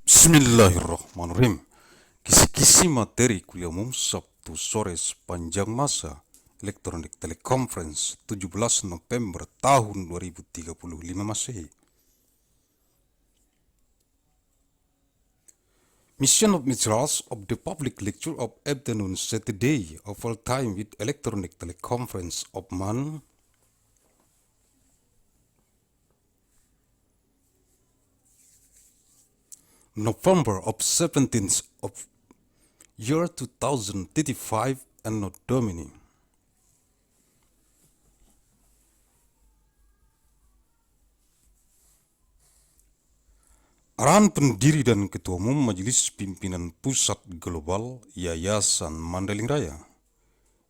Bismillahirrahmanirrahim. Kisi-kisi materi kuliah umum Sabtu sore sepanjang masa elektronik teleconference 17 Nopember tahun 2035 Masehi. Mission of materials of the public lecture of afternoon Saturday of all time with electronic teleconference of November of 17th of year 2035 ANNO DOMINI. Arahan Pendiri dan Ketua Umum Majelis Pimpinan Pusat Global Yayasan Mandailing Raya.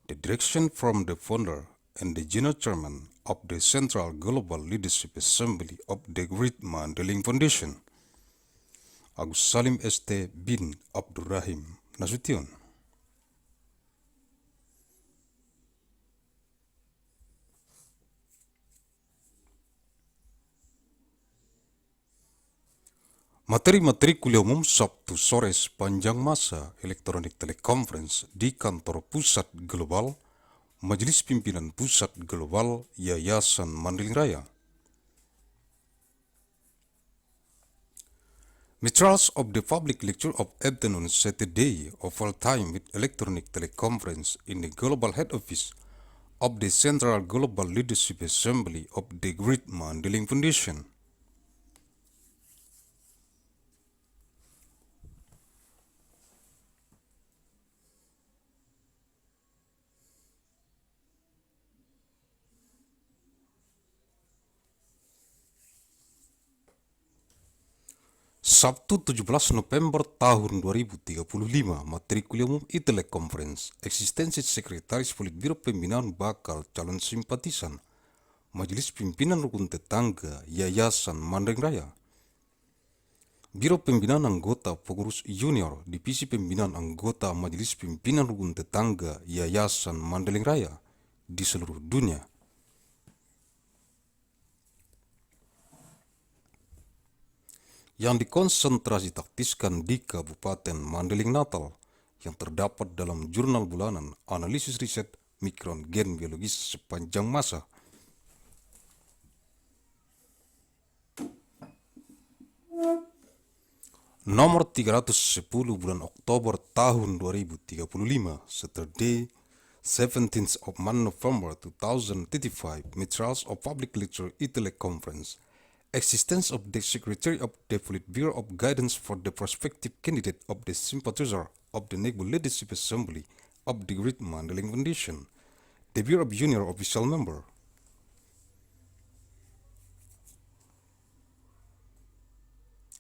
The direction from the founder and the General Chairman of the Central Global Leadership Assembly of the Great Mandailing Foundation, Agussalim St. bin Abdur Rahim, Nasution. Materi-materi kuliah umum Sabtu sore sepanjang masa elektronik teleconference di kantor Pusat Global Majelis Pimpinan Pusat Global Yayasan Mandailing Raya. Materials of the public lecture of afternoon Saturday of all time with electronic teleconference in the Global Head Office of the Central Global Leadership Assembly of the Great Mandailing Foundation. Sabtu 17 November tahun 2035, materi kuliah umum TELECONFERENCE, eksistensi Sekretaris Politbiro Pembinaan Bakal Calon Simpatisan, Majelis Pimpinan Rukun Tetangga Yayasan Mandailing Raya, Biro Pembinaan Anggota Pengurus Junior, Divisi Pembinaan Anggota Majelis Pimpinan Rukun Tetangga Yayasan Mandailing Raya di seluruh dunia. Yang dikonsentrasi taktiskan di Kabupaten Mandailing Natal yang terdapat dalam jurnal bulanan analisis riset mikron gen biologis sepanjang masa. Nomor 310 bulan Oktober tahun 2035, Saturday 17th of November 2035, Materials of Public Lecture Teleconference. Existence of the Secretary of the Politburo of Guidance for the prospective candidate of the sympathizer of the National Leadership Assembly of the Great Mandailing Foundation, the Bureau of Junior Official Member.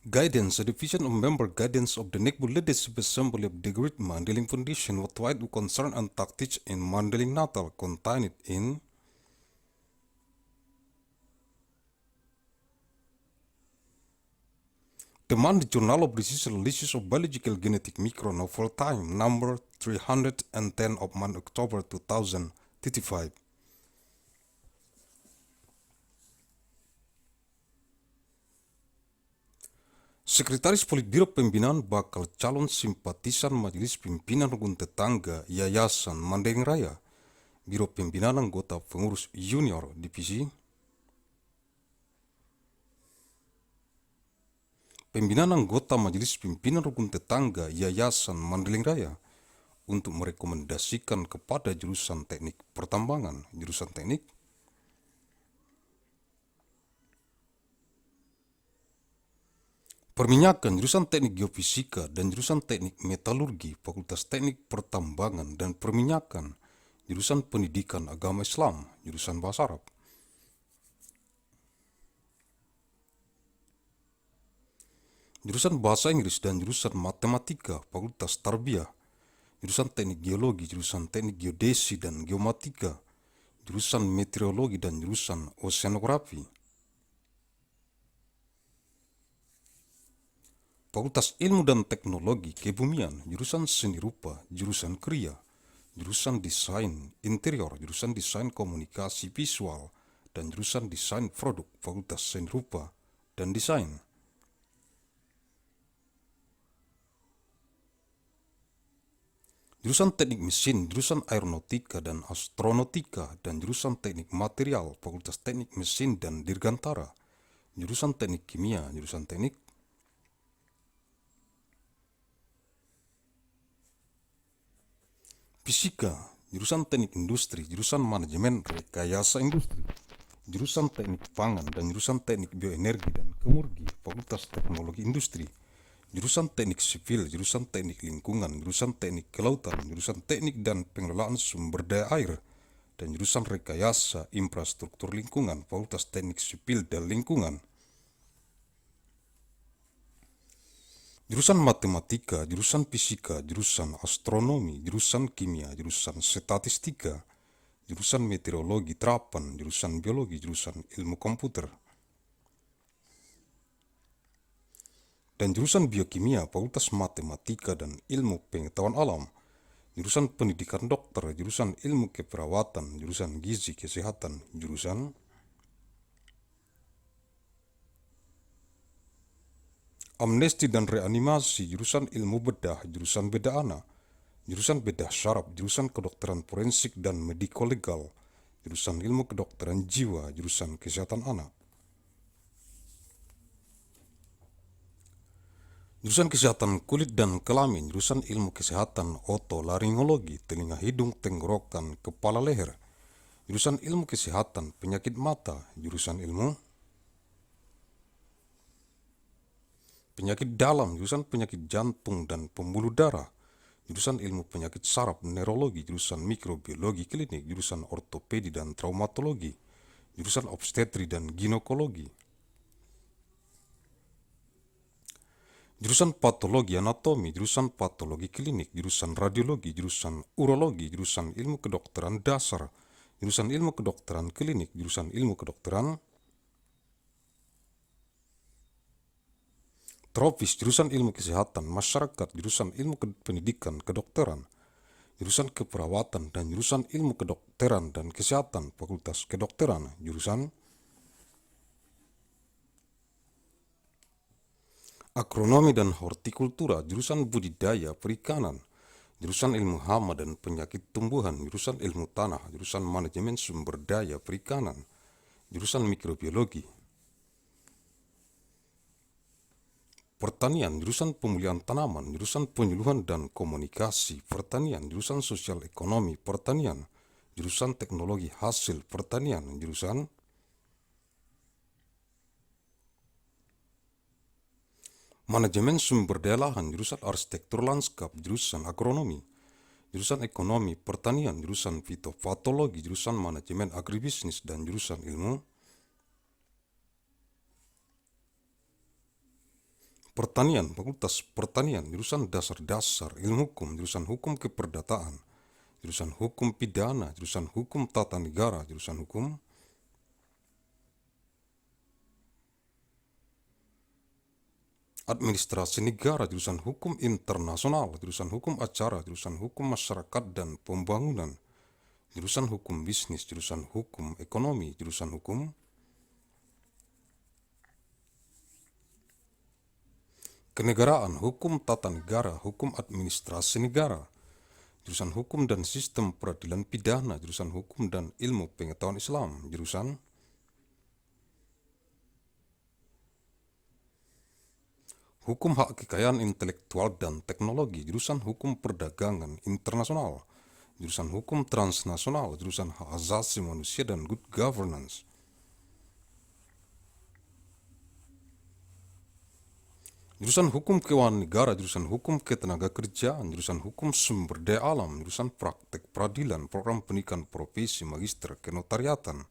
Guidance, a division of member guidance of the National Leadership Assembly of the Great Mandailing Foundation, worldwide with concern and tactics in Mandailing Natal, contained in the Journal of Disease Analysis of Biological Genetic Micron of all time, number 310 of October 2035. Sekretaris Politbiro Pembinaan Bakal Calon Simpatisan Majelis Pimpinan Rukun Tetangga Yayasan Mandailing Raya, Biro Pembinaan Anggota Pengurus Junior Divisi Pembinaan anggota Majelis Pimpinan Rukun Tetangga Yayasan Mandailing Raya untuk merekomendasikan kepada jurusan teknik pertambangan, jurusan teknik perminyakan, jurusan teknik geofisika, dan jurusan teknik metalurgi, Fakultas Teknik Pertambangan dan Perminyakan, jurusan Pendidikan Agama Islam, jurusan Bahasa Arab. Jurusan Bahasa Inggris dan jurusan Matematika, Fakultas Tarbiyah, jurusan Teknik Geologi, jurusan Teknik Geodesi dan Geomatika, jurusan Meteorologi dan jurusan Oceanografi. Fakultas Ilmu dan Teknologi Kebumian, jurusan Seni Rupa, jurusan Kriya, jurusan Desain Interior, jurusan Desain Komunikasi Visual, dan jurusan Desain Produk, Fakultas Seni Rupa dan Desain. jurusan teknik mesin, jurusan aeronautika dan astronautika, dan jurusan teknik material, Fakultas Teknik Mesin dan Dirgantara, jurusan teknik kimia, jurusan teknik fisika, jurusan teknik industri, jurusan manajemen rekayasa industri, jurusan teknik pangan dan jurusan teknik bioenergi dan kemurgi, Fakultas Teknologi Industri, jurusan teknik sipil, jurusan teknik lingkungan, jurusan teknik kelautan, jurusan teknik dan pengelolaan sumber daya air, dan jurusan rekayasa infrastruktur lingkungan, Fakultas Teknik Sipil dan Lingkungan. Jurusan matematika, jurusan fisika, jurusan astronomi, jurusan kimia, jurusan statistika, jurusan meteorologi terapan, jurusan biologi, jurusan ilmu komputer, dan jurusan biokimia, Fakultas Matematika dan Ilmu Pengetahuan Alam, jurusan pendidikan dokter, jurusan ilmu keperawatan, jurusan gizi kesehatan, jurusan amnesti dan reanimasi, jurusan ilmu bedah, jurusan bedah anak, jurusan bedah syaraf, jurusan kedokteran forensik dan mediko legal, jurusan ilmu kedokteran jiwa, jurusan kesehatan anak, jurusan kesehatan kulit dan kelamin, jurusan ilmu kesehatan otolaringologi, telinga hidung tenggorokan kepala leher, jurusan ilmu kesehatan penyakit mata, jurusan ilmu penyakit dalam, jurusan penyakit jantung dan pembuluh darah, jurusan ilmu penyakit saraf neurologi, jurusan mikrobiologi klinik, jurusan ortopedi dan traumatologi, jurusan obstetri dan ginekologi, jurusan patologi anatomi, jurusan patologi klinik, jurusan radiologi, jurusan urologi, jurusan ilmu kedokteran dasar, jurusan ilmu kedokteran klinik, jurusan ilmu kedokteran tropis, jurusan ilmu kesehatan masyarakat, jurusan ilmu pendidikan kedokteran, jurusan keperawatan dan jurusan ilmu kedokteran dan kesehatan, Fakultas Kedokteran, jurusan agronomi dan hortikultura, jurusan budidaya perikanan, jurusan ilmu hama dan penyakit tumbuhan, jurusan ilmu tanah, jurusan manajemen sumber daya perikanan, jurusan mikrobiologi, pertanian, jurusan pemulihan tanaman, jurusan penyuluhan dan komunikasi pertanian, jurusan sosial ekonomi pertanian, jurusan teknologi hasil pertanian, jurusan manajemen sumber daya lahan, jurusan arsitektur lanskap, jurusan agronomi, jurusan ekonomi pertanian, jurusan fitopatologi, jurusan manajemen agribisnis, dan jurusan ilmu pertanian, Fakultas Pertanian, jurusan dasar-dasar ilmu hukum, jurusan hukum keperdataan, jurusan hukum pidana, jurusan hukum tata negara, jurusan hukum administrasi negara, jurusan hukum internasional, jurusan hukum acara, jurusan hukum masyarakat dan pembangunan, jurusan hukum bisnis, jurusan hukum ekonomi, jurusan hukum kenegaraan, hukum tata negara, hukum administrasi negara, jurusan hukum dan sistem peradilan pidana, jurusan hukum dan ilmu pengetahuan Islam, jurusan hukum hak kekayaan intelektual dan teknologi, jurusan hukum perdagangan internasional, jurusan hukum transnasional, jurusan hak asasi manusia dan good governance, jurusan hukum keuangan negara, jurusan hukum ketenaga kerjaan, jurusan hukum sumber daya alam, jurusan praktek peradilan, program pendidikan profesi magister kenotariatan,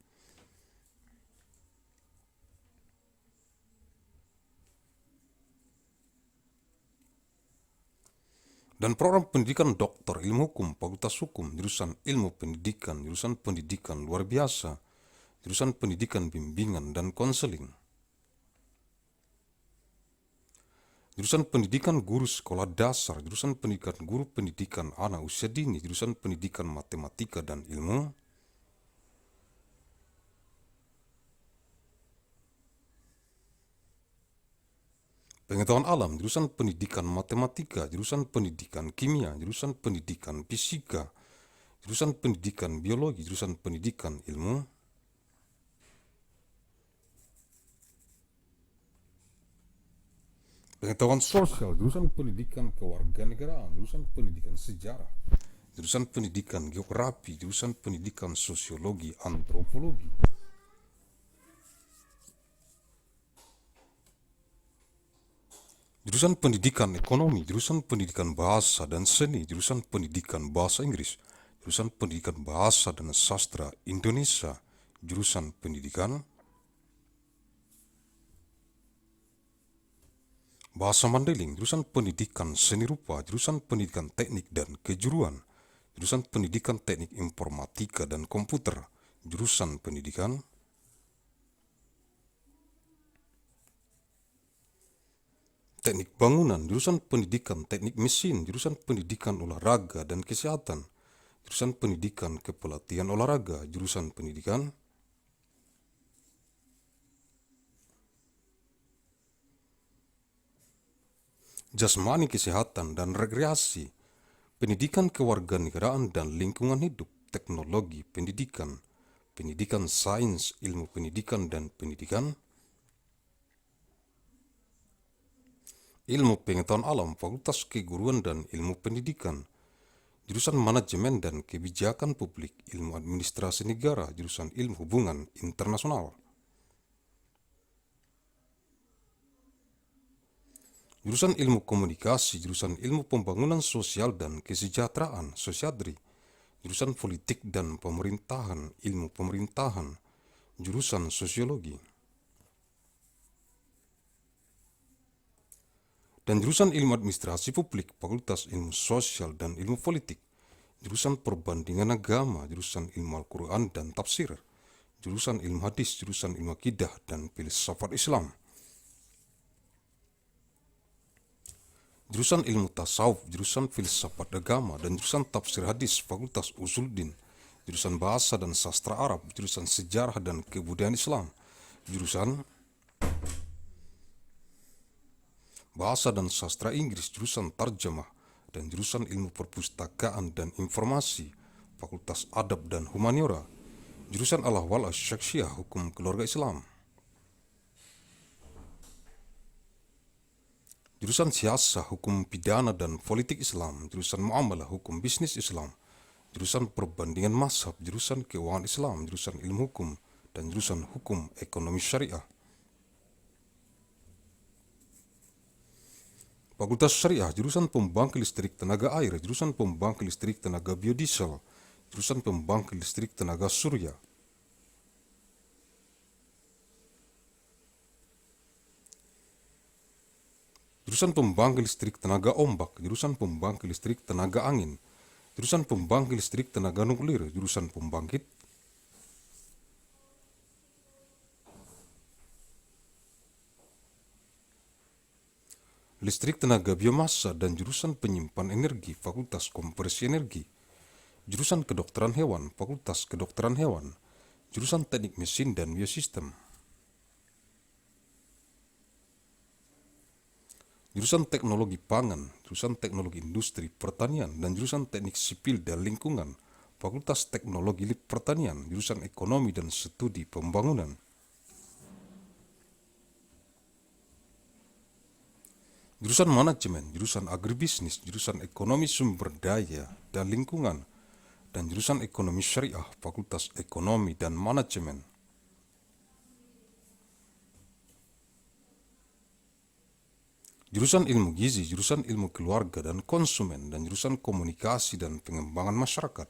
dan program pendidikan doktor ilmu hukum, Fakultas Hukum, jurusan ilmu pendidikan, jurusan pendidikan luar biasa, jurusan pendidikan bimbingan dan konseling, jurusan pendidikan guru sekolah dasar, jurusan pendidikan guru pendidikan anak usia dini, jurusan pendidikan matematika dan ilmu Pengetahuan alam, jurusan pendidikan matematika, jurusan pendidikan kimia, jurusan pendidikan fisika, jurusan pendidikan biologi, jurusan pendidikan ilmu pengetahuan sosial, jurusan pendidikan kewarganegaraan, jurusan pendidikan sejarah, jurusan pendidikan geografi, jurusan pendidikan sosiologi, antropologi. Jurusan pendidikan ekonomi, jurusan pendidikan bahasa dan seni, jurusan pendidikan bahasa Inggris, jurusan pendidikan bahasa dan sastra Indonesia, jurusan pendidikan bahasa Mandailing, jurusan pendidikan seni rupa, jurusan pendidikan teknik dan kejuruan, jurusan pendidikan teknik informatika dan komputer, jurusan pendidikan teknik bangunan, jurusan pendidikan teknik mesin, jurusan pendidikan olahraga dan kesehatan, jurusan pendidikan kepelatihan olahraga, jurusan pendidikan jasmani kesehatan dan rekreasi, pendidikan kewarganegaraan dan lingkungan hidup, teknologi pendidikan, pendidikan sains, ilmu pendidikan dan pendidikan, ilmu pengetahuan alam, fakultas keguruan dan ilmu pendidikan, jurusan manajemen dan kebijakan publik, ilmu administrasi negara, jurusan ilmu hubungan internasional, jurusan ilmu komunikasi, jurusan ilmu pembangunan sosial dan kesejahteraan, sosiadri, jurusan politik dan pemerintahan, ilmu pemerintahan, jurusan sosiologi, dan jurusan ilmu administrasi publik, fakultas ilmu sosial dan ilmu politik, jurusan perbandingan agama, jurusan ilmu Al-Quran dan tafsir, jurusan ilmu hadis, jurusan ilmu akidah dan filsafat Islam, jurusan ilmu tasawuf, jurusan filsafat agama dan jurusan tafsir hadis, fakultas usuluddin, jurusan bahasa dan sastra Arab, jurusan sejarah dan kebudayaan Islam, jurusan bahasa dan sastra Inggris, jurusan tarjamah, dan jurusan ilmu perpustakaan dan informasi, fakultas adab dan humaniora, jurusan al-ahwal asy-syakhsiyah, hukum keluarga Islam, jurusan siasah, hukum pidana dan politik Islam, jurusan muamalah, hukum bisnis Islam, jurusan perbandingan mazhab, jurusan keuangan Islam, jurusan ilmu hukum, dan jurusan hukum ekonomi syariah. Fakultas Syariah, jurusan pembangkit listrik tenaga air, jurusan pembangkit listrik tenaga biodiesel, jurusan pembangkit listrik tenaga surya. Jurusan pembangkit listrik tenaga ombak, jurusan pembangkit listrik tenaga angin, jurusan pembangkit listrik tenaga nuklir, jurusan pembangkit listrik tenaga biomasa dan jurusan penyimpan energi, fakultas konversi energi, jurusan kedokteran hewan, fakultas kedokteran hewan, jurusan teknik mesin dan biosistem, jurusan teknologi pangan, jurusan teknologi industri pertanian, dan jurusan teknik sipil dan lingkungan, fakultas teknologi pertanian, jurusan ekonomi dan studi pembangunan, jurusan manajemen, jurusan agribisnis, jurusan ekonomi sumber daya dan lingkungan, dan jurusan ekonomi syariah, fakultas ekonomi dan manajemen. Jurusan ilmu gizi, jurusan ilmu keluarga dan konsumen, dan jurusan komunikasi dan pengembangan masyarakat,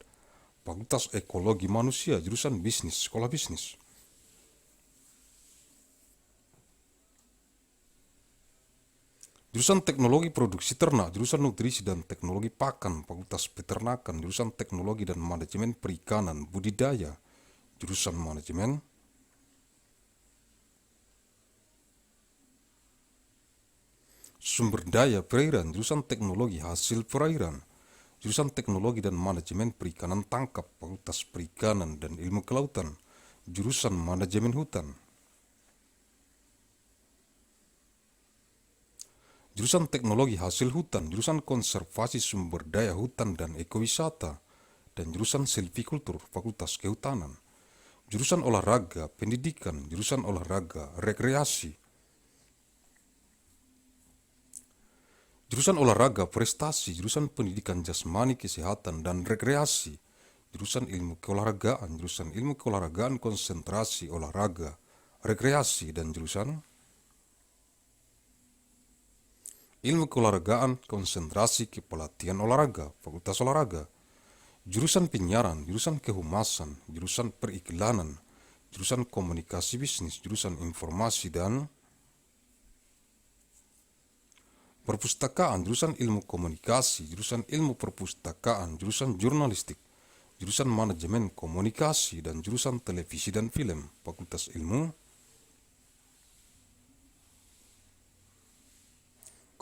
fakultas ekologi manusia, jurusan bisnis, sekolah bisnis. Jurusan teknologi produksi ternak, jurusan nutrisi dan teknologi pakan, fakultas peternakan, jurusan teknologi dan manajemen perikanan, budidaya, jurusan manajemen sumber daya perairan, jurusan teknologi hasil perairan, jurusan teknologi dan manajemen perikanan tangkap, fakultas perikanan dan ilmu kelautan, jurusan manajemen hutan. jurusan teknologi hasil hutan, jurusan konservasi sumber daya hutan dan ekowisata, dan jurusan silvikultur, fakultas kehutanan. Jurusan olahraga, pendidikan, jurusan olahraga, rekreasi. Jurusan olahraga, prestasi, jurusan pendidikan jasmani, kesehatan, dan rekreasi. Jurusan ilmu keolahragaan, jurusan ilmu keolahragaan, konsentrasi, olahraga, rekreasi, dan jurusan ilmu keolahragaan, konsentrasi, kepelatihan olahraga, fakultas olahraga. Jurusan penyiaran, jurusan kehumasan, jurusan periklanan, jurusan komunikasi bisnis, jurusan informasi dan perpustakaan, jurusan ilmu komunikasi, jurusan ilmu perpustakaan, jurusan jurnalistik, jurusan manajemen komunikasi, dan jurusan televisi dan film, fakultas ilmu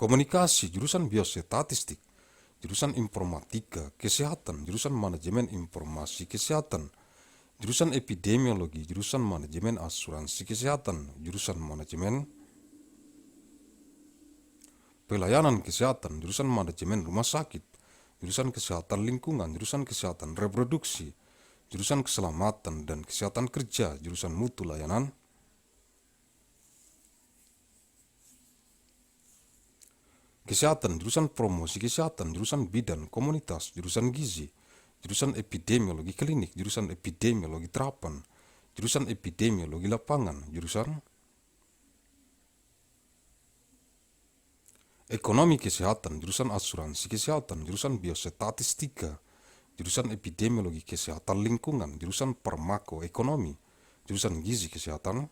komunikasi, jurusan biostatistik, jurusan informatika, kesehatan, jurusan manajemen informasi kesehatan, jurusan epidemiologi, jurusan manajemen asuransi kesehatan, jurusan manajemen pelayanan kesehatan, jurusan manajemen rumah sakit, jurusan kesehatan lingkungan, jurusan kesehatan reproduksi, jurusan keselamatan dan kesehatan kerja, jurusan mutu layanan, kesehatan, jurusan promosi kesehatan, jurusan bidan komunitas, jurusan gizi, jurusan epidemiologi klinik, jurusan epidemiologi terapan, jurusan epidemiologi lapangan, jurusan ekonomi kesehatan, jurusan asuransi kesehatan, jurusan biostatistika, jurusan epidemiologi kesehatan lingkungan, jurusan farmakoekonomi, jurusan gizi kesehatan,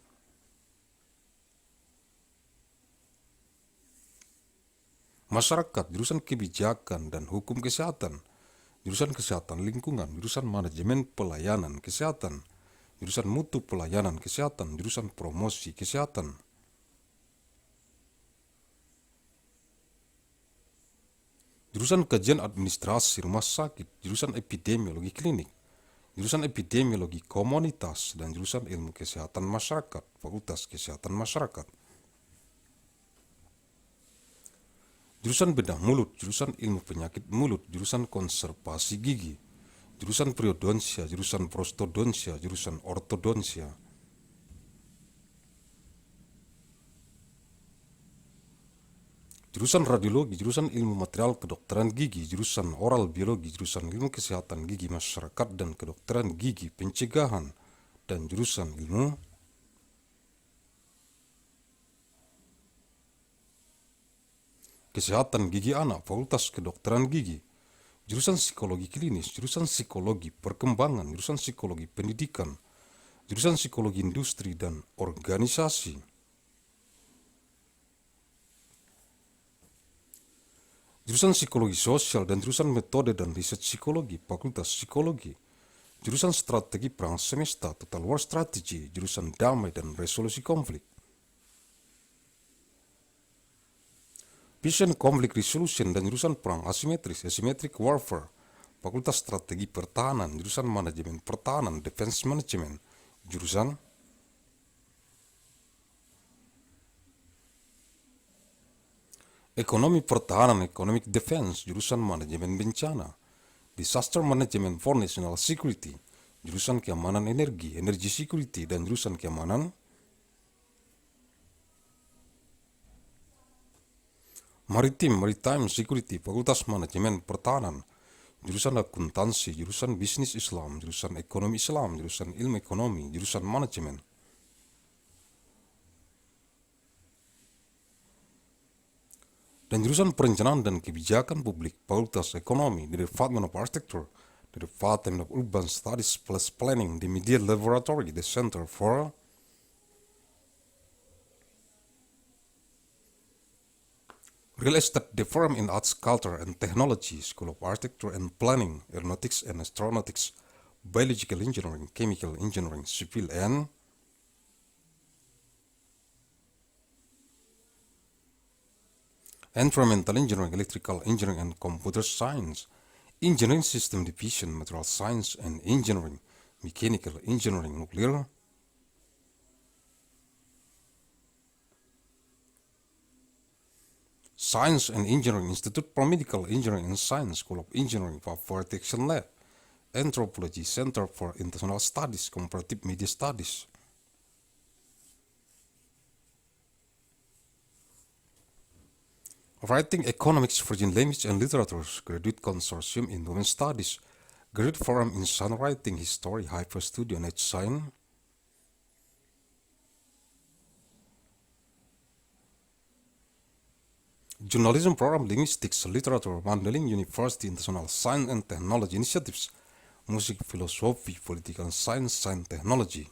masyarakat, jurusan kebijakan dan hukum kesehatan, jurusan kesehatan lingkungan, jurusan manajemen pelayanan kesehatan, jurusan mutu pelayanan kesehatan, jurusan promosi kesehatan, jurusan kajian administrasi rumah sakit, jurusan epidemiologi klinik, jurusan epidemiologi komunitas, dan jurusan ilmu kesehatan masyarakat, fakultas kesehatan masyarakat. Jurusan bedah mulut, jurusan ilmu penyakit mulut, jurusan konservasi gigi, jurusan periodonsia, jurusan prostodonsia, jurusan ortodonsia. Jurusan radiologi, jurusan ilmu material kedokteran gigi, jurusan oral biologi, jurusan ilmu kesehatan gigi masyarakat dan kedokteran gigi pencegahan, dan jurusan ilmu kesehatan gigi anak, fakultas kedokteran gigi, jurusan psikologi klinis, jurusan psikologi perkembangan, jurusan psikologi pendidikan, jurusan psikologi industri dan organisasi, jurusan psikologi sosial dan jurusan metode dan riset psikologi, fakultas psikologi, jurusan strategi perang semesta, total war strategy, jurusan damai dan resolusi konflik, Peace and Conflict Resolution dan jurusan perang asimetris, asymmetric warfare, fakultas strategi pertahanan, jurusan manajemen pertahanan, defense management, jurusan ekonomi pertahanan, economic defense, jurusan manajemen bencana, disaster management for national security, jurusan keamanan energi, energy security, dan jurusan keamanan maritime security, fakultas manajemen pertahanan, jurusan akuntansi, jurusan bisnis Islam, jurusan ekonomi Islam, jurusan ilmu ekonomi, jurusan manajemen, dan jurusan perencanaan dan kebijakan publik, fakultas ekonomi, di Department of Architecture, di Department of Urban Studies plus Planning, di Media Laboratory, the Center for Real Estate Development in Arts, Culture and Technology, School of Architecture and Planning, Aeronautics and Astronautics, Biological Engineering, Chemical Engineering, Civil and Environmental Engineering, Electrical Engineering and Computer Science, Engineering System Division, Material Science and Engineering, Mechanical Engineering, Nuclear, Science and Engineering Institute for Medical Engineering and Science, School of Engineering, Poverty Action Lab, Anthropology Center for International Studies, Comparative Media Studies. Writing Economics, Virgin Language and Literatures, Graduate Consortium in Women Studies, Graduate Forum in Songwriting, History, Hyper Studio, and Science. Journalism Program, Linguistics, Literature, Mandailing, University, International Science and Technology Initiatives, Music, Philosophy, Political Science, Science, Technology.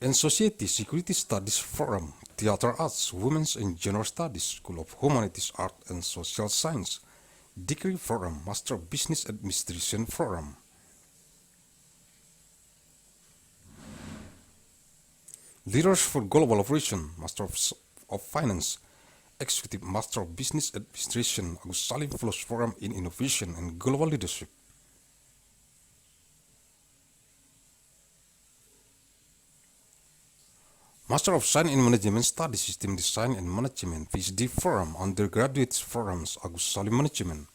And Society, Security Studies Forum, Theater Arts, Women's and Gender Studies, School of Humanities, Art and Social Science, Degree Forum, Master Business Administration Forum. Leaders for Global Operation, Master of Finance, Executive Master of Business Administration, Agussalim Fellows Forum in Innovation and Global Leadership. Master of Science in Management Studies, System Design and Management, PhD Forum, Undergraduate Forums, Agussalim Management.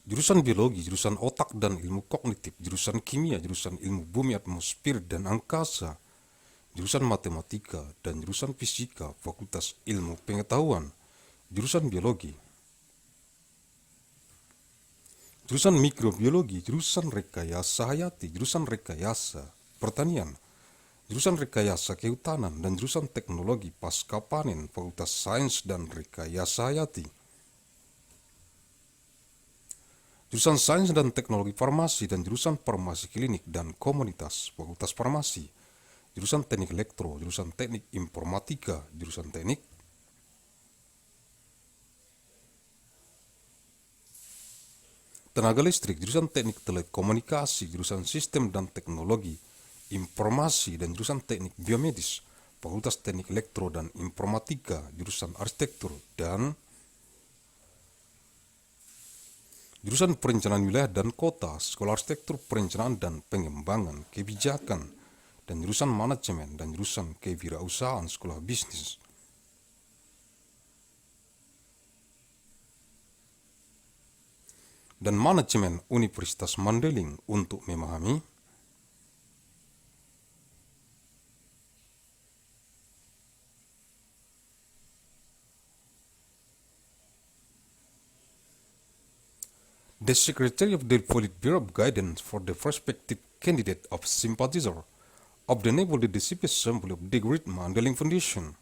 Jurusan Biologi, jurusan Otak dan Ilmu Kognitif, jurusan Kimia, jurusan Ilmu Bumi, Atmosfer dan Angkasa, jurusan Matematika, dan jurusan Fisika, Fakultas Ilmu Pengetahuan, jurusan Biologi. Jurusan Mikrobiologi, jurusan Rekayasa Hayati, jurusan Rekayasa Pertanian, jurusan Rekayasa Kehutanan, dan jurusan Teknologi Pasca Panen, Fakultas Sains dan Rekayasa Hayati. Jurusan Sains dan Teknologi Farmasi dan jurusan Farmasi Klinik dan Komunitas, Fakultas Farmasi, jurusan Teknik Elektro, jurusan Teknik Informatika, jurusan Teknik Tenaga Listrik, jurusan Teknik Telekomunikasi, jurusan Sistem dan Teknologi Informasi dan jurusan Teknik Biomedis, Fakultas Teknik Elektro dan Informatika, jurusan Arsitektur dan jurusan Perencanaan Wilayah dan Kota, Sekolah Arsitektur Perencanaan dan Pengembangan Kebijakan, dan jurusan Manajemen dan jurusan Kewirausahaan, Sekolah Bisnis. Dan Manajemen Universitas Mandailing untuk memahami the Secretary of the Politburo of Guidance for the prospective candidate of sympathizer of the Naval Leadership Assembly of the Great Mandailing Foundation.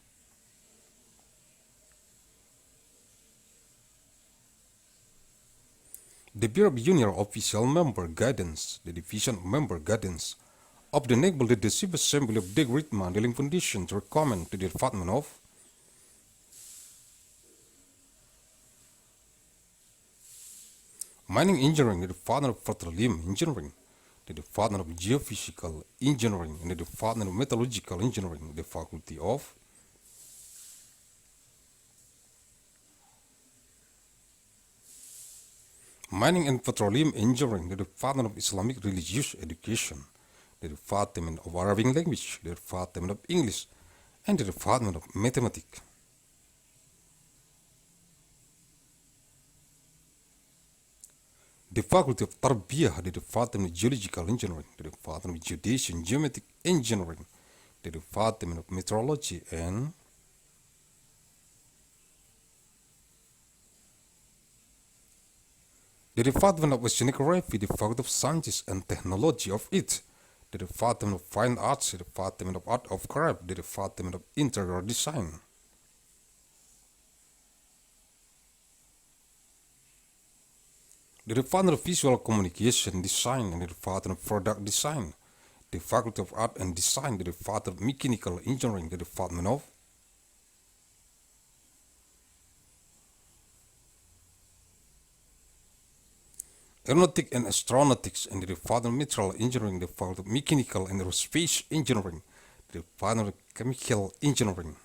The Bureau of Junior Official Member Guidance, the Division of Member Guidance of the Naval Leadership Assembly of the Great Mandailing Foundation to recommend to the Department of Mining Engineering, the Department of Petroleum Engineering, the Department of Geophysical Engineering, and the Department of Metallurgical Engineering, the Faculty of Mining and Petroleum Engineering, the Department of Islamic Religious Education, the Department of Arabic Language, the Department of English, and the Department of Mathematics. The Faculty of Tarbiyah, the Department of Geological Engineering, the Department of Geodesy and Geometric Engineering, the Department of Meteorology, and the Department of Oceanography, the Faculty of Sciences and Technology of it, the Department of Fine Arts, the Department of Art of Craft, the Department of Interior Design. The Department of Visual Communication Design and the Department of Product Design, the Faculty of Art and Design, the Department of Mechanical Engineering, the Department of Aeronautic and Astronautics, and the Department of Material Engineering, the Faculty of Mechanical and Aerospace Engineering, the Department of Chemical Engineering.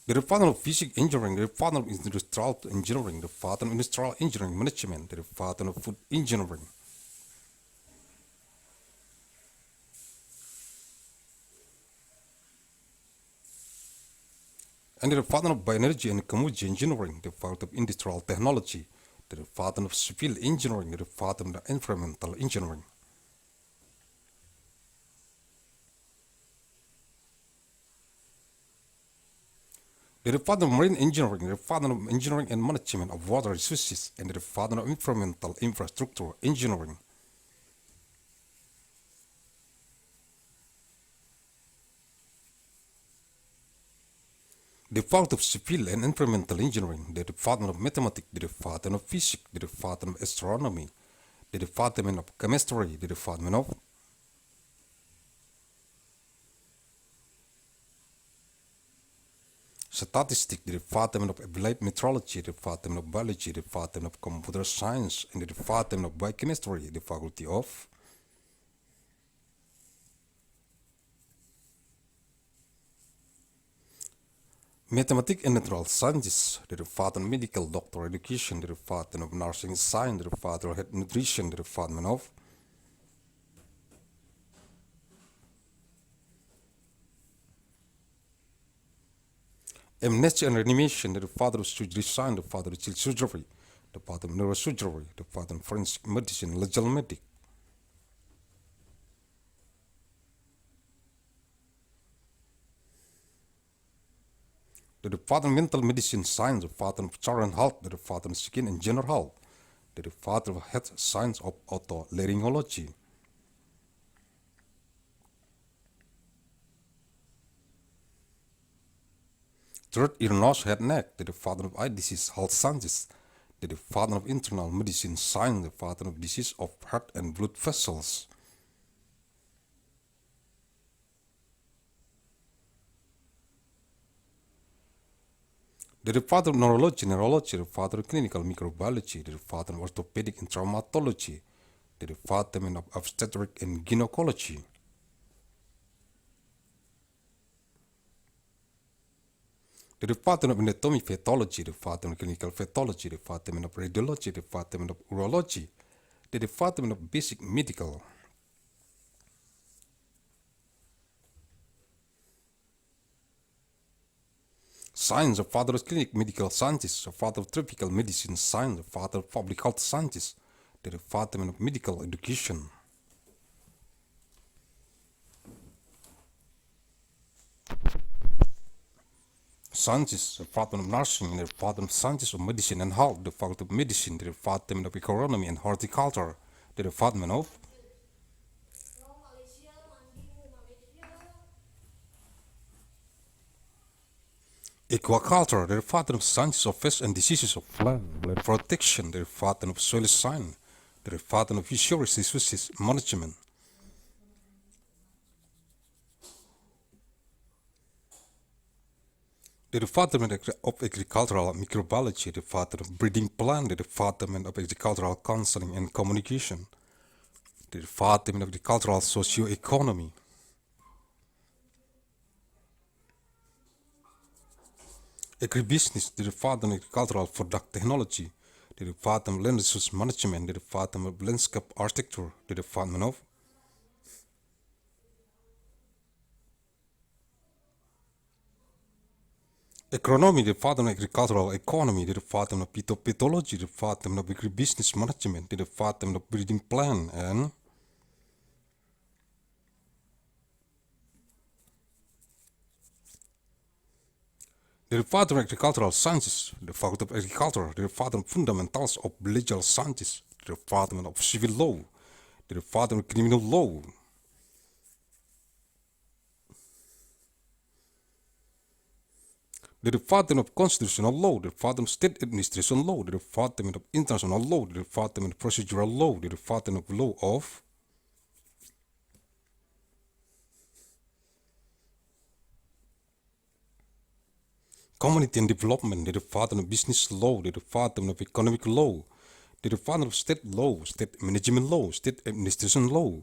The Department of Physics Engineering, the Department of Industrial Engineering, the Department of Industrial Engineering Management, the Department of Food Engineering. And the Department of Bioenergy and Community Engineering, the Department of Industrial Technology, the Department of Civil Engineering, the Department of Environmental Engineering. The Department of Marine Engineering, the Department of Engineering and Management of Water Resources, and the Department of Environmental Infrastructure Engineering. The Department of Civil and Environmental Engineering, the Department of Mathematics, the Department of Physics, the Department of Astronomy, the Department of Chemistry, the Department of Statistics, the Department of Applied Meteorology, the Department of Biology, the Department of Computer Science, and the Department of Biochemistry, the Faculty of Mathematics and Natural Sciences, the Department of Medical Doctor Education, the Department of Nursing Science, the Department of Health Nutrition, the Department of Amnesty and Reanimation, the Department of Surgery Science, the Department of Child Surgery, the Department of Neurosurgery, the Department of Forensic Medicine, Legal Medic. The Department of Mental Medicine Science, the Department of Child and Health, the Department of Skin and General Health, the Department of Health Science of Otolaryngology. Third, ear, nose, head, neck, the Department of Eye Disease Health Sciences, the Department of Internal Medicine Science, the Department of Disease of Heart and Blood Vessels. The Department of Neurology, the Department of Clinical Microbiology, the Department of Orthopedic and Traumatology, the Department of Obstetric and Gynecology. The Department of Anatomy Pathology, the Department of Clinical Pathology, the Department of Radiology, the Department of Urology, the Department of Basic Medical. Science, the Father of Clinic Medical Sciences, the Father of Tropical Medicine Science, the Father of Public Health Sciences, the Department of Medical Education. Sciences, the Department of Nursing, the Department of Sciences of Medicine and Health, the Faculty of Medicine, the Department of Economy and Horticulture, the Department of Aquaculture, the Department of Sciences of Fish and Diseases of Plant Protection, the Department of Soil Science, the Department of Fisheries Resources Management. The Department of Agricultural Microbiology, the Department of Breeding Plant, the Department of Agricultural Counseling and Communication, the Department of Agricultural Socio-Economy. Agribusiness, the Department of Agricultural Product Technology, the Department of Land Resource Management, the Department of Landscape Architecture, the Department of Economy, the Department of Agricultural Economy, the Department of Phytopathology, the Department of Agribusiness Management, the Department of Breeding Plant, and the Department of Agricultural Sciences, the Faculty of Agriculture, the Department of Fundamentals of Legal Sciences, the Department of Civil Law, the Department of Criminal Law, the Department of Constitutional Law, the Department of State Administration Law, the Department of International Law, the Department of Procedural Law, the Department of Law of Community and Development, the Department of Business Law, the Department of Economic Law, the Department of State Law, State Management Law, State Administration Law.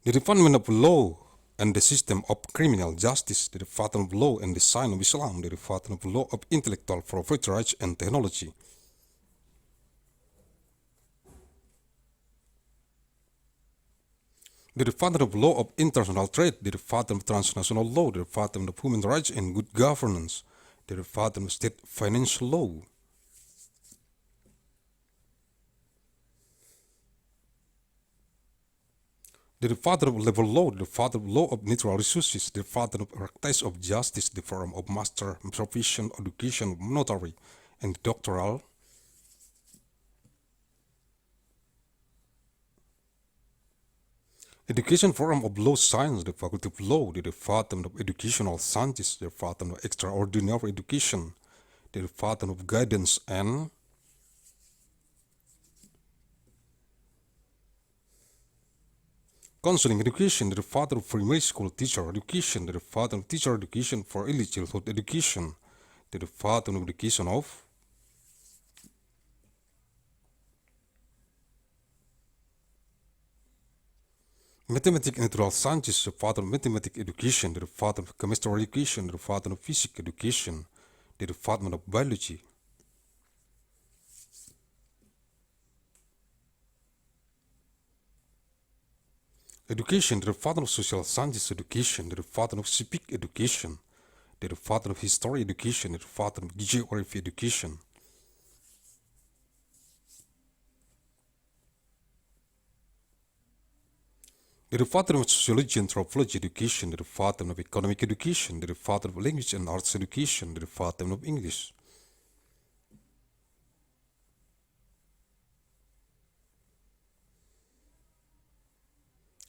The Department of Law and the System of Criminal Justice, the Department of Law and the Sign of Islam, the Department of Law of Intellectual Property Rights and Technology. The Department of Law of International Trade, the Department of Transnational Law, the Department of Human Rights and Good Governance, the Department of State Financial Law. The Department of Labor Law, the Department of Law of Natural Resources, the Department of Practice of Justice, the Forum of Master Profession Education, Notary, and Doctoral. Education Forum of Law Science, the Faculty of Law, the Department of Educational Sciences, the Department of Extraordinary Education, the Department of Guidance and Counseling Education, the Department of Primary School Teacher Education, the Department of Teacher Education for Early Childhood Education, the Department of Education of Mathematics and Natural Sciences, the Department of Mathematics Education, the Department of Chemistry Education, the Department of Physics Education, the Department of Biology. Education, the Department of Social Sciences Education, the Department of Civic Education, the Department of History Education, the Department of Geography Education. The Department of Sociology and Anthropology Education, the Department of Economic Education, the Department of Language and Arts Education, the Department of English.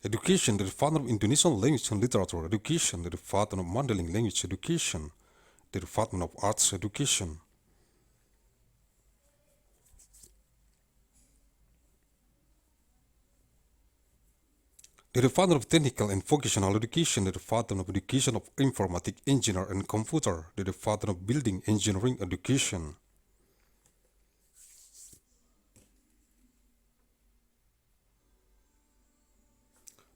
Education, the Department of Indonesian Language and Literature Education, the Department of Mandailing Language Education, the Department of Arts Education. The Department of Technical and Vocational Education, the Department of Education of Informatic Engineer and Computer, the Department of Building Engineering Education.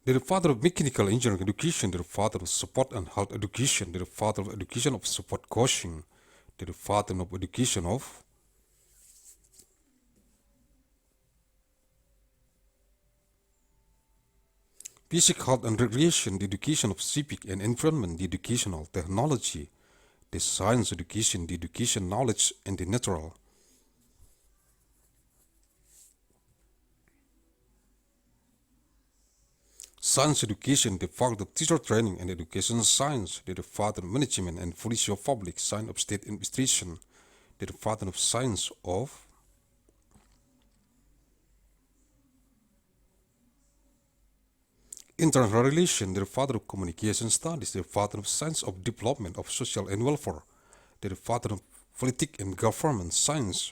The Department of Mechanical Engineering Education, the Department of Support and Health Education, the Department of Education of Support Coaching, the Department of Education of Basic Health and Recreation, the Education of Civic and Environment, the Educational Technology, the Science Education, the Education Knowledge and the Natural. Science Education, the Faculty of Teacher Training and Education Science, the Department of Management and Policy of Public, Science of State Administration, the Department of Science of International Relations, the Department of Communication Studies, the Department of Science of Development of Social and Welfare, the Department of Politics and Government Science.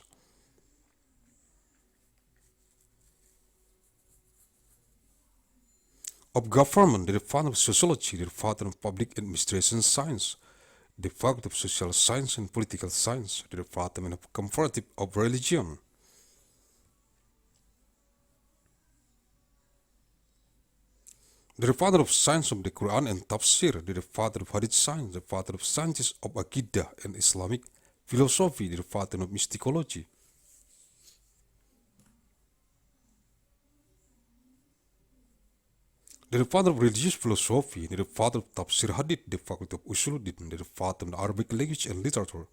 Of Government, the Department of Sociology, the Department of Public Administration Science, the Faculty of Social Science and Political Science, the Department of Comparative of Religion. The Department of Science of the Quran and Tafsir, the Department of Hadith Science, the Department of Sciences of Aqidah and Islamic Philosophy, the Department of Mysticology. The Department of Religious Philosophy, the Department of Tafsir Hadith, the Faculty of Usuluddin, the Department of Arabic Language and Literature,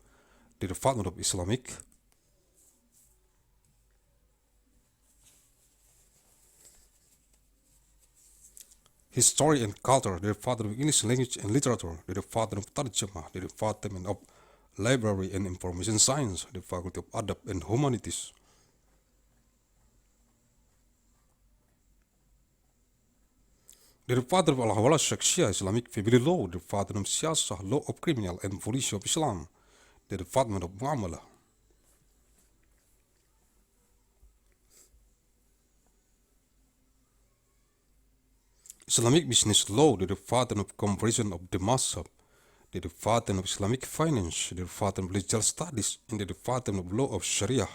the Department of Islamic History and Culture, the Department of English Language and Literature, the Department of Tarjamah, the Department of Library and Information Science, the Faculty of Adab and Humanities. The Department of Al-Hawala Shakshiya, Islamic Family Law, the Department of Siyasah, Law of Criminal and Policy of Islam, the Department of Muamalah. Islamic Business Law, the Department of Conversion of the Mazhab, the Department of Islamic Finance, the Department of Legal Studies, and the Department of Law of Sharia.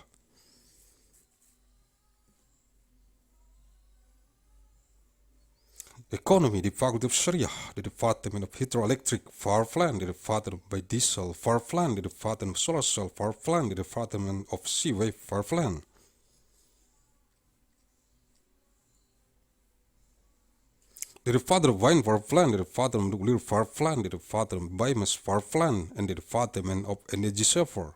Economy, the Faculty of Sharia, the Department of Hydroelectric Power Plant, the Department of Biodiesel Power Plant, the Department of Solar Cell Power Plant, the Department of Seawave Power Plant. The Department of Wine Power Plant, the Department of Nuclear Power Plant, the Department of Biomass Power Plant, and the Department of Energy Server.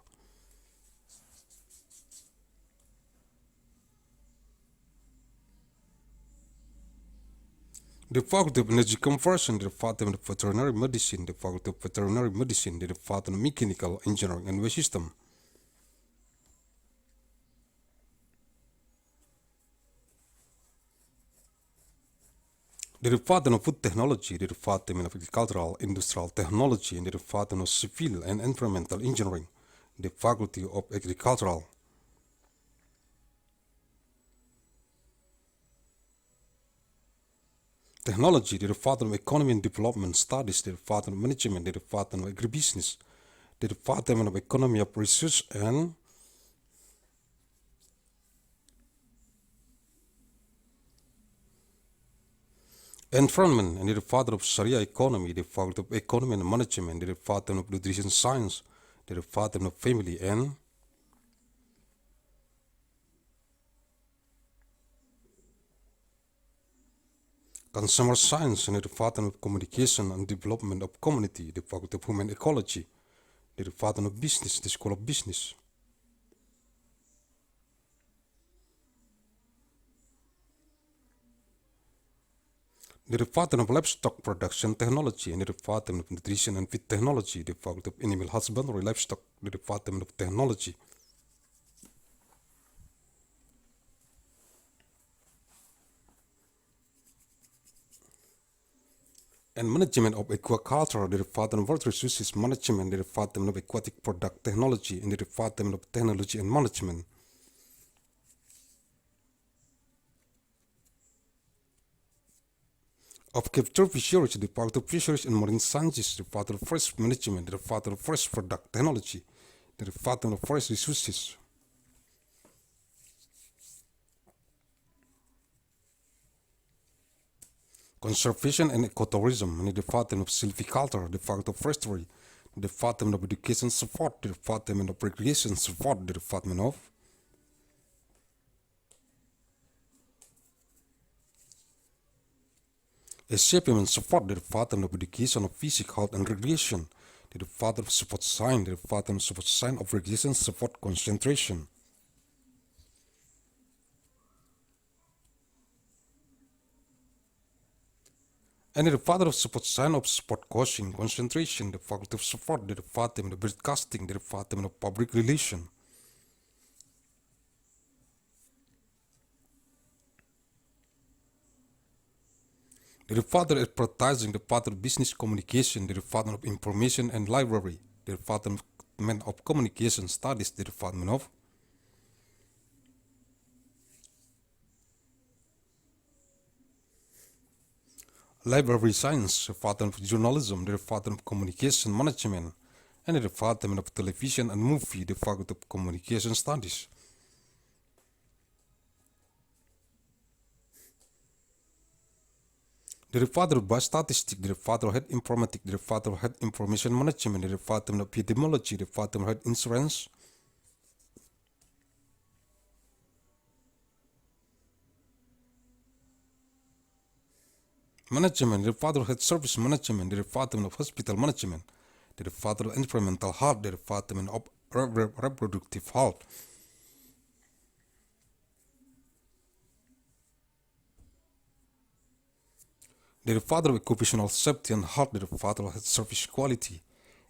The Faculty of Energy Conversion, the Department of Veterinary Medicine, the Faculty of Veterinary Medicine, the Department of Mechanical Engineering and Waste System. The Department of Food Technology, the Department of Agricultural Industrial Technology, and the Department of Civil and Environmental Engineering, the Faculty of Agricultural. Technology, the Department of Economy and Development Studies, the Department of Management, the Department of Agribusiness, the Department of Economy of Research and Environment, and the Department of Sharia Economy, the Faculty of Economy and Management, the Department of Nutrition Science, the Department of Family and Consumer Science, and the Department of Communication and Development of Community, the Faculty of Human Ecology, the Department of Business, the School of Business. The Department of Livestock Production Technology, and the Department of Nutrition and Feed Technology, the Faculty of Animal Husbandry, Livestock, the Department of Technology. And Management of Aquaculture, the Department of Water Resources Management, the Department of Aquatic Product Technology, and the Department of Technology and Management. Of Capture Fisheries, the Department of Fisheries and Marine Sciences, the Department of Forest Management, the Department of Forest Product Technology, the Department of Forest Resources. Conservation and Ecotourism, and the Department of Silviculture, the Department of Forestry, the Department of Education Support, the Department of Recreation Support, the Department of SEPANJANG Support, the Department of Education of Physics, Health and Recreation, the Department of Support Science, the Department of Support Science of Recreation Support Concentration. And the Department of Support Science of Support Coaching Concentration, the Faculty of Support, the Department of Broadcasting, the Department of Public Relations. The Department of Advertising, the Department of Business Communication, the Department of Information and Library, the Department of Communication Studies, the Department of Library Science, the Department of Journalism, the Department of Communication Management, and the Department of Television and Movie, the Faculty of Communication Studies. The Department of Biostatistics, the Department of Health Informatics, the Department of Health Information Management, the Department of Epidemiology, the Department of Health Insurance. Management, the Department of Health Service Management, the Department of Hospital Management, the Department of Environmental Health, the Department of Reproductive Health. The Department of Occupational Safety and Health, the Department of Health Service Quality,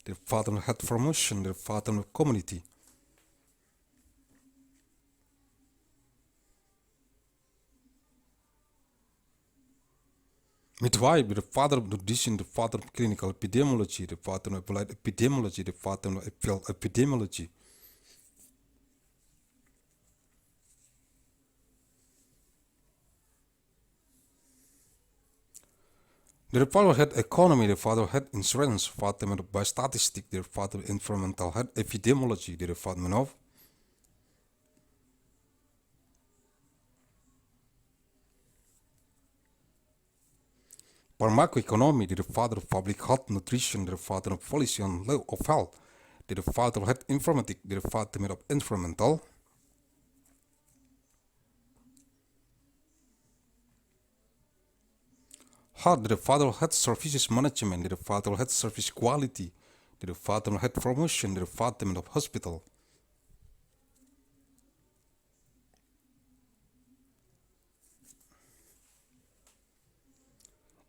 the Department of Health Promotion, the Department of Community. Midwife, the Department of Nutrition, the Department of Clinical Epidemiology, the Department of Applied Epidemiology, the Department of Field Epidemiology. The Department of Health Economy, the Department of Health Insurance, the Department of Biostatistics, the Department of Environmental Health Epidemiology, the Department of Pharmacoeconomy, the father of public health, nutrition, the father of policy on law of health, the father of health informatics, the father of environmental. Health, the father of health services management, the father of health service quality, the father of health promotion, the father of hospital.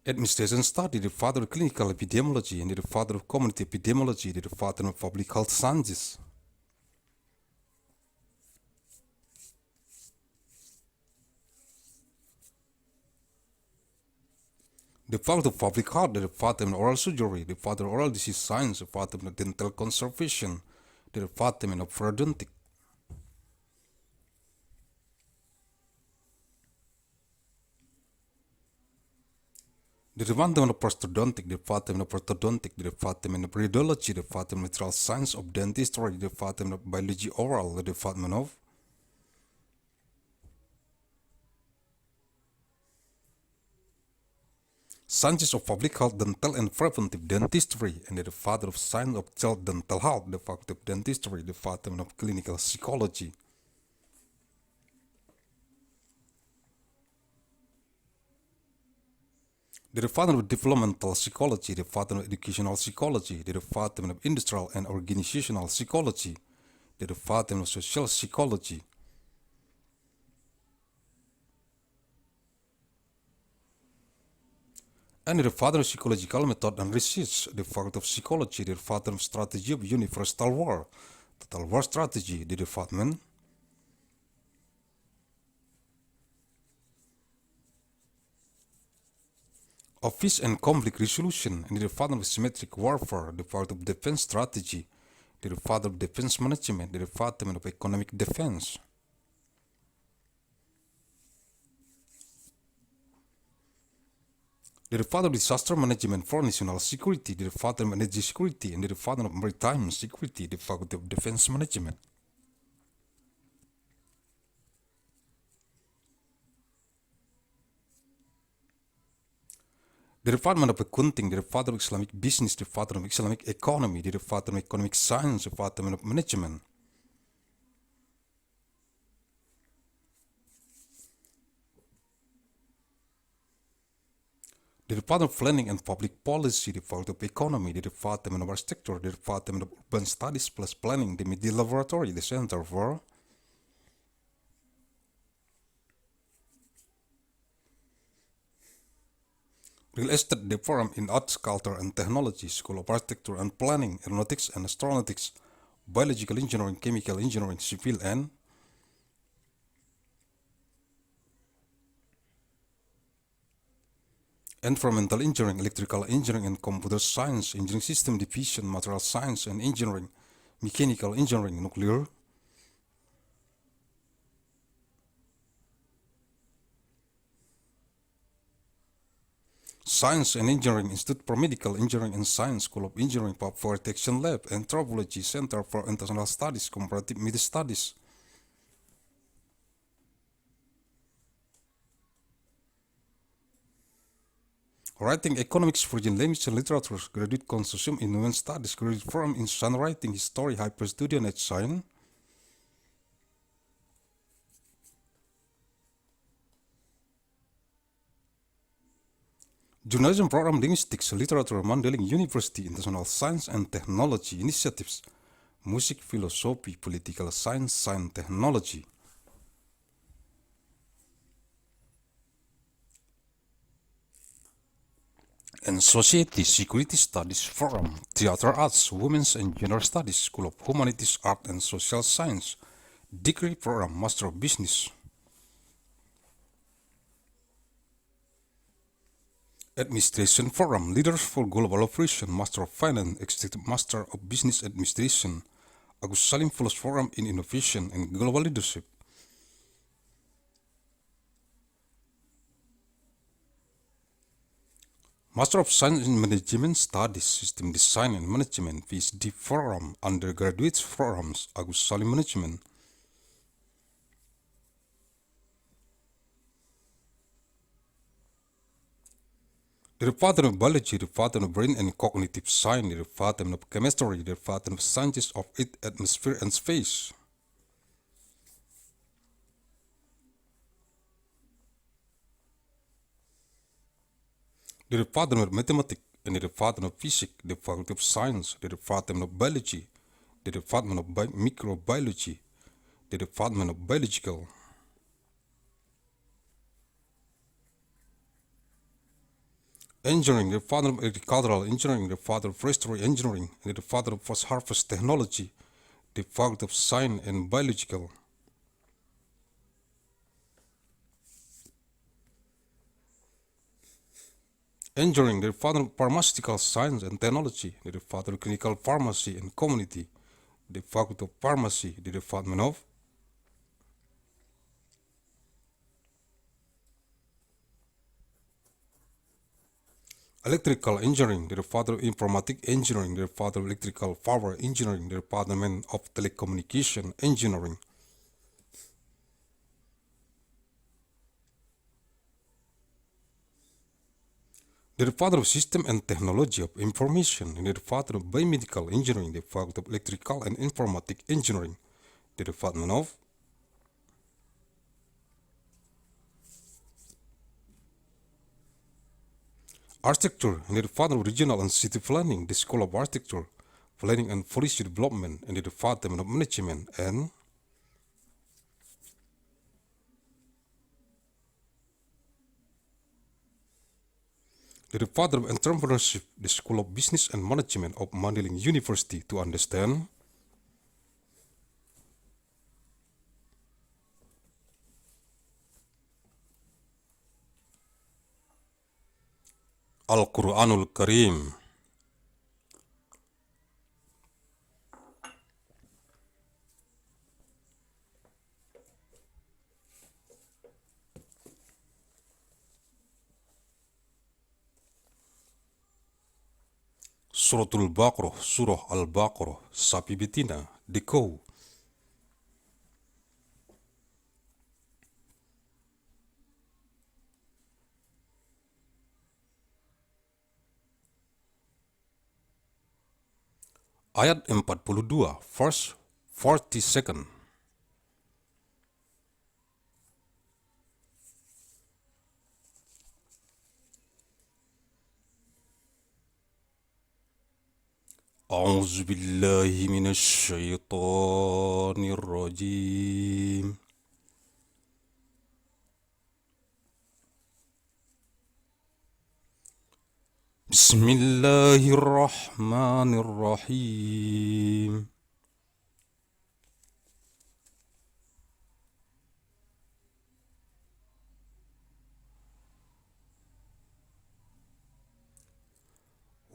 Administration study, the father of clinical epidemiology, and the father of community epidemiology, the father of public health sciences. The father of public health, the father of oral surgery, the father of oral disease science, the father of dental conservation, the father of periodontic. The department of prosthodontic, the department of orthodontic, the department of radiology, the department of material science of dentistry, the department of biology oral, the department of sciences of public health, dental and preventive dentistry, and the father of science of child dental health, the faculty of dentistry, the department of clinical psychology. The department of developmental psychology, the department of educational psychology, the department of industrial and organizational psychology, the department of social psychology. And the department of psychological method and research, the faculty of psychology, the department of strategy of universal war, total war strategy, the department. Of peace and conflict resolution, and the department of symmetric warfare, the department of defense strategy, the department of defense management, the department of economic defense. The department of disaster management for national security, the department of energy security, and the department of maritime security, the faculty of defense management. The department of accounting, the department of Islamic business, the department of Islamic economy, the department of economic science, the department of management. The department of planning and public policy, the department of economy, the department of architecture, the department of urban studies plus planning, the media laboratory, the center for real estate, the forum in arts, culture and technology, school of architecture and planning, aeronautics and astronautics, biological engineering, chemical engineering, civil and environmental engineering, electrical engineering and computer science, engineering system division, material science and engineering, mechanical engineering, nuclear, Science and Engineering Institute for Medical Engineering and Science, School of Engineering, Fire Protection Lab, Anthropology, Center for International Studies, Comparative Media Studies. Writing Economics, Foreign Language and Literature, Graduate Consortium in Women's Studies, Graduate Forum in Writing, History, Hyper Studio, and Science. Journalism Program Linguistics, Literature, Mandailing University, International Science and Technology Initiatives, Music, Philosophy, Political Science, Science, Technology. And Society Security Studies Forum, Theater Arts, Women's and Gender Studies, School of Humanities, Art and Social Science, Degree Program, Master of Business. Administration Forum, Leaders for Global Operation, Master of Finance, Executive Master of Business Administration, Agussalim Fellows Forum in Innovation and Global Leadership. Master of Science in Management Studies, System Design and Management, PhD Forum, Undergraduate Forums, Agussalim Management. The Department of Biology, the Department of Brain and Cognitive Science, the Department of Chemistry, the Department of Sciences of Earth, Atmosphere and Space. The Department of Mathematics and the Department of Physics, the Faculty of Science, the Department of Biology, the Department of Microbiology, the Department of Biological. Engineering, the Department of Agricultural Engineering, the Department of Forestry Engineering, and the Department of Post-Harvest Technology, the Faculty of Science and Biological. Engineering, the Department of Pharmaceutical Science and Technology, the Department of Clinical Pharmacy and Community, the Faculty of Pharmacy, the Department of Electrical Engineering, the Department of Informatic Engineering, the Department of Electrical Power Engineering, the Department of Telecommunication Engineering. The Department of System and Technology of Information, and the Department of Biomedical Engineering, the Faculty of Electrical and Informatic Engineering, the Department of Architecture, and the Department of Regional and City Planning, the School of Architecture, Planning and Policy Development, and the Department of Management and the Department of Entrepreneurship, the School of Business and Management of Mandailing University to understand Al-Quranul Karim. Suratul Baqarah, Surah Al-Baqarah, Sapi Betina, Deko. Ayat 42, verse 42. A'udzu billahi minasy syaithanir rajim. Bismillahirrahmanirrahim.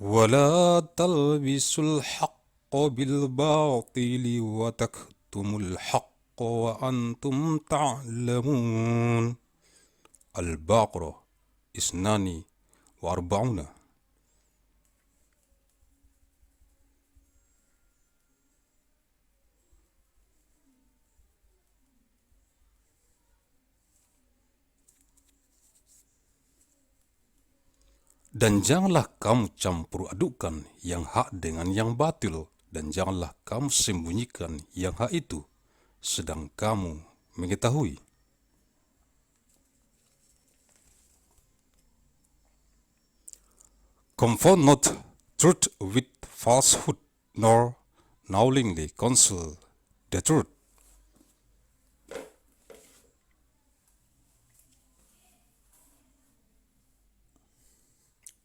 ولا تلبسوا الحق بالباطل وتكتموا الحق وأنتم تعلمون. البقرة 42. Dan janganlah kamu campur adukkan yang hak dengan yang batil, dan janganlah kamu sembunyikan yang hak itu, sedang kamu mengetahui. Confound not truth with falsehood, nor knowingly conceal the truth.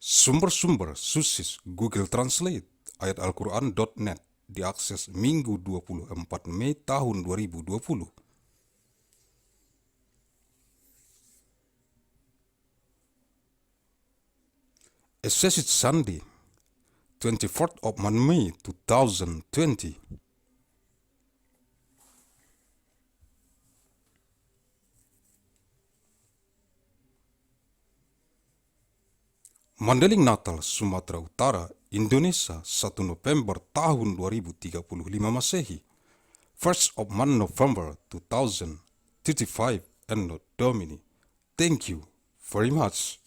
Sumber-sumber sukses Google Translate ayat alquran.net diakses Minggu 24 Mei tahun 2020. Accessed Sunday 24th of May 2020. Mandailing Natal, Sumatera Utara, Indonesia, 1 Nopember tahun 2035 Masehi, 1st of Nopember 2035 ANNO DOMINI. Thank you very much.